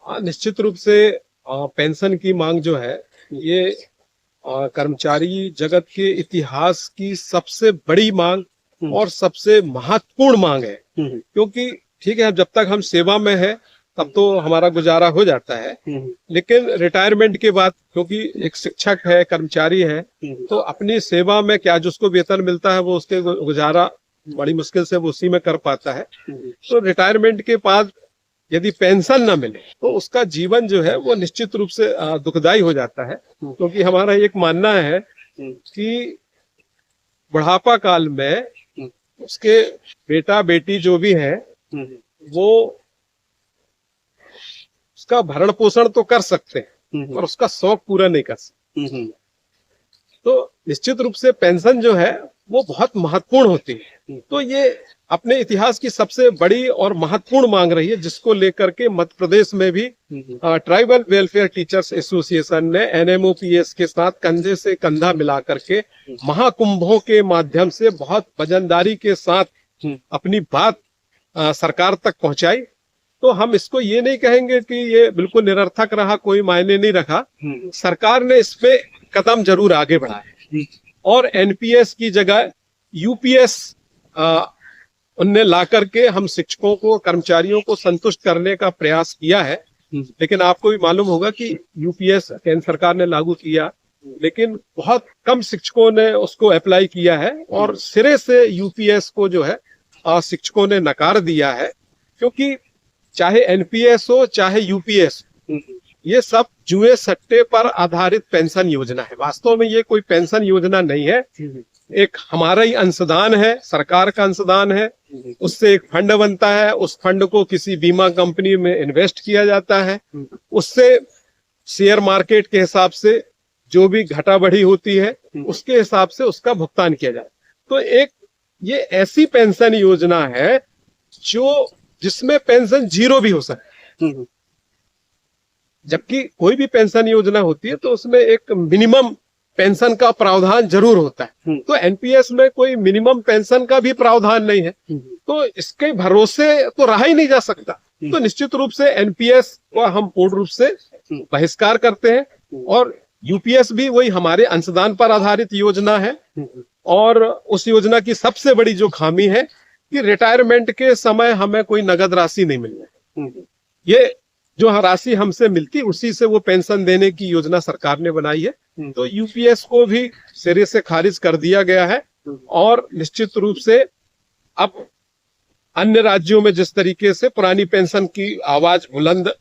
निश्चित रूप से पेंशन की मांग जो है ये कर्मचारी जगत के इतिहास की सबसे बड़ी मांग और सबसे महत्वपूर्ण मांग है। क्योंकि ठीक है, जब तक हम सेवा में है तब तो हमारा गुजारा हो जाता है, लेकिन रिटायरमेंट के बाद क्योंकि एक शिक्षक है, कर्मचारी है, तो अपनी सेवा में क्या जिसको वेतन मिलता है वो उसके गुजारा बड़ी मुश्किल से वो उसी में कर पाता है। तो रिटायरमेंट के बाद यदि पेंशन न मिले तो उसका जीवन जो है वो निश्चित रूप से दुखदाई हो जाता है। क्योंकि हमारा एक मानना है कि बुढ़ापा काल में उसके बेटा बेटी जो भी है वो उसका भरण पोषण तो कर सकते हैं और उसका शौक पूरा नहीं कर सकते। तो निश्चित रूप से पेंशन जो है वो बहुत महत्वपूर्ण होती है। तो ये अपने इतिहास की सबसे बड़ी और महत्वपूर्ण मांग रही है, जिसको लेकर के मध्य प्रदेश में भी ट्राइबल वेलफेयर टीचर्स एसोसिएशन ने एनएमओपीएस के साथ कंधे से कंधा मिला करके महाकुंभों के माध्यम से बहुत वजनदारी के साथ अपनी बात सरकार तक पहुंचाई। तो हम इसको ये नहीं कहेंगे कि ये बिल्कुल निरर्थक रहा, कोई मायने नहीं रखा। सरकार ने इस पे कदम जरूर आगे बढ़ाए और एनपीएस की जगह यूपीएस उनने ला करके हम शिक्षकों को, कर्मचारियों को संतुष्ट करने का प्रयास किया है। लेकिन आपको भी मालूम होगा कि यूपीएस केंद्र सरकार ने लागू किया, लेकिन बहुत कम शिक्षकों ने उसको अप्लाई किया है और सिरे से यूपीएस को जो है शिक्षकों ने नकार दिया है। क्योंकि चाहे एनपीएस हो चाहे यूपीएस, ये सब जुए सट्टे पर आधारित पेंशन योजना है। वास्तव में ये कोई पेंशन योजना नहीं है, एक हमारा ही अंशदान है, सरकार का अंशदान है। उससे एक फंड बनता है, उस फंड को किसी बीमा कंपनी में इन्वेस्ट किया जाता है, उससे शेयर मार्केट के हिसाब से जो भी घटा बढ़ी होती है उसके हिसाब से उसका भुगतान किया जाता है। तो एक ये ऐसी पेंशन योजना है जो जिसमें पेंशन जीरो भी हो सकती है। जबकि कोई भी पेंशन योजना होती है तो उसमें एक मिनिमम पेंशन का प्रावधान जरूर होता है। तो एनपीएस में कोई मिनिमम पेंशन का भी प्रावधान नहीं है, तो इसके भरोसे तो रहा ही नहीं जा सकता। तो निश्चित रूप से एनपीएस को हम पूर्ण रूप से बहिष्कार करते हैं और यूपीएस भी वही हमारे अंशदान पर आधारित योजना है। और उस योजना की सबसे बड़ी जो खामी है कि रिटायरमेंट के समय हमें कोई नगद राशि नहीं मिल रही। ये जो राशि हमसे मिलती उसी से वो पेंशन देने की योजना सरकार ने बनाई है। तो यूपीएस को भी सिरे से खारिज कर दिया गया है और निश्चित रूप से अब अन्य राज्यों में जिस तरीके से पुरानी पेंशन की आवाज बुलंद